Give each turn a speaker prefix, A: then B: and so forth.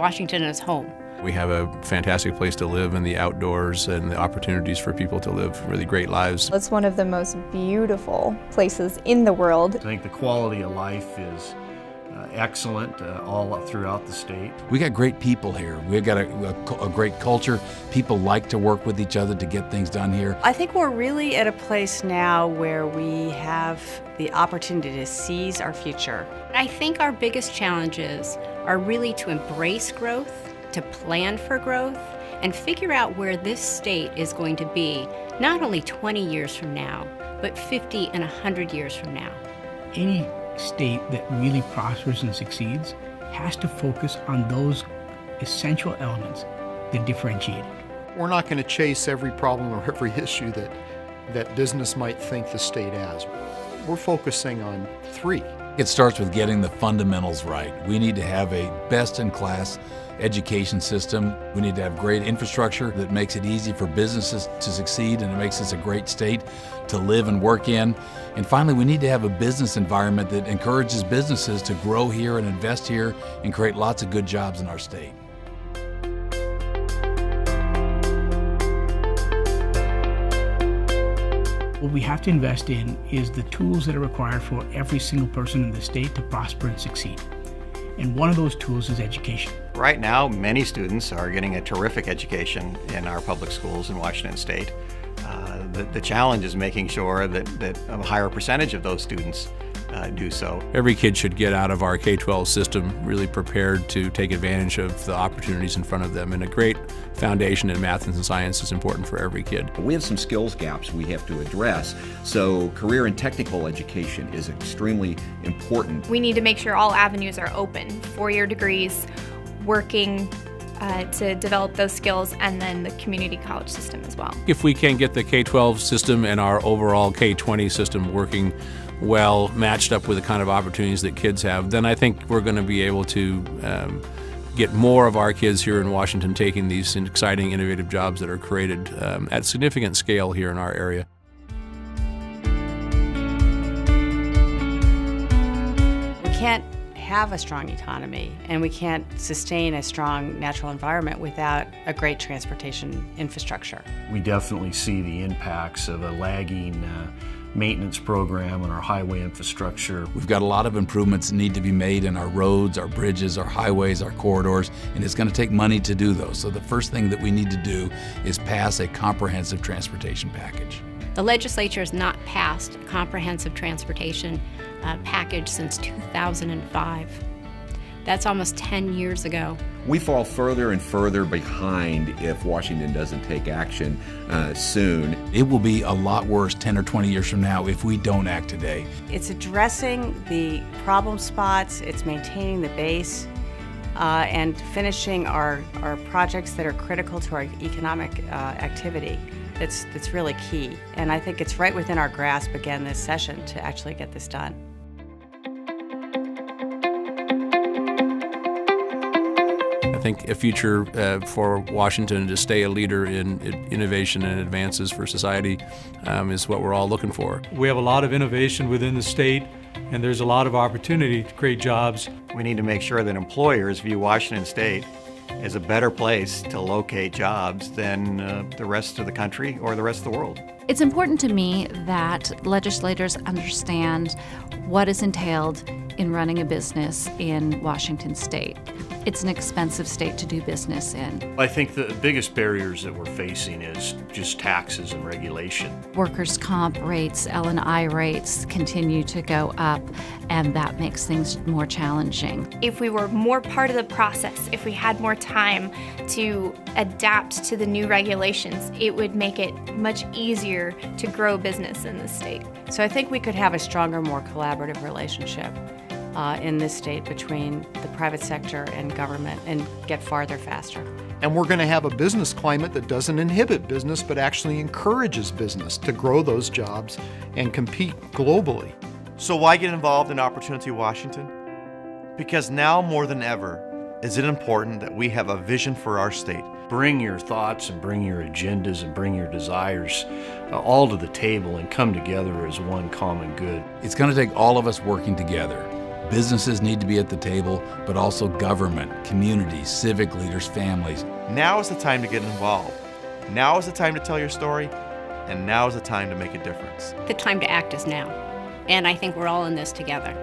A: Washington as home.
B: We have a fantastic place to live in the outdoors and the opportunities for people to live really great lives.
C: It's one of the most beautiful places in the world.
D: I think the quality of life is excellent all throughout the state.
E: We got great people here. We've got a great culture. People like to work with each other to get things done here.
F: I think we're really at a place now where we have the opportunity to seize our future.
A: I think our biggest challenges are really to embrace growth, to plan for growth, and figure out where this state is going to be, not only 20 years from now, but 50 and 100 years from now.
G: Any state that really prospers and succeeds has to focus on those essential elements that differentiate it.
H: We're not going to chase every problem or every issue that business might think the state has. We're focusing on 3.
E: It starts with getting the fundamentals right. We need to have a best-in-class education system. We need to have great infrastructure that makes it easy for businesses to succeed, and it makes us a great state to live and work in. And finally, we need to have a business environment that encourages businesses to grow here and invest here and create lots of good jobs in our state.
G: What we have to invest in is the tools that are required for every single person in the state to prosper and succeed. And one of those tools is education.
I: Right now, many students are getting a terrific education in our public schools in Washington State. The challenge is making sure that a higher percentage of those students do so.
B: Every kid should get out of our K-12 system really prepared to take advantage of the opportunities in front of them, and a great foundation in math and science is important for every kid.
J: We have some skills gaps we have to address, so career and technical education is extremely important.
C: We need to make sure all avenues are open, 4-year degrees, working to develop those skills, and then the community college system as well.
B: If we can get the K-12 system and our overall K-20 system working well, matched up with the kind of opportunities that kids have, then I think we're going to be able to get more of our kids here in Washington taking these exciting, innovative jobs that are created at significant scale here in our area.
F: We can't have a strong economy, and we can't sustain a strong natural environment without a great transportation infrastructure.
D: We definitely see the impacts of a lagging maintenance program on our highway infrastructure.
E: We've got a lot of improvements that need to be made in our roads, our bridges, our highways, our corridors, and it's going to take money to do those. So the first thing that we need to do is pass a comprehensive transportation package.
A: The legislature has not passed a comprehensive transportation package since 2005. That's almost 10 years ago.
J: We fall further and further behind if Washington doesn't take action soon.
E: It will be a lot worse 10 or 20 years from now if we don't act today.
F: It's addressing the problem spots, it's maintaining the base, and finishing our projects that are critical to our economic activity. That's really key. And I think it's right within our grasp again this session to actually get this done.
B: I think a future for Washington to stay a leader in innovation and advances for society is what we're all looking for.
K: We have a lot of innovation within the state, and there's a lot of opportunity to create jobs.
I: We need to make sure that employers view Washington State as a better place to locate jobs than the rest of the country or the rest of the world.
L: It's important to me that legislators understand what is entailed in running a business in Washington State. It's an expensive state to do business in.
D: I think the biggest barriers that we're facing is just taxes and regulation.
L: Workers' comp rates, L&I rates continue to go up, and that makes things more challenging.
C: If we were more part of the process, if we had more time to adapt to the new regulations, it would make it much easier to grow business in the state.
F: So I think we could have a stronger, more collaborative relationship in this state between the private sector and government and get farther faster.
H: And we're going to have a business climate that doesn't inhibit business, but actually encourages business to grow those jobs and compete globally.
M: So why get involved in Opportunity Washington? Because now more than ever is it important that we have a vision for our state.
D: Bring your thoughts and bring your agendas and bring your desires all to the table and come together as one common good.
E: It's going to take all of us working together, Businesses need to be at the table, but also government, communities, civic leaders, families.
M: Now is the time to get involved. Now is the time to tell your story, and now is the time to make a difference.
A: The time to act is now. And I think we're all in this together.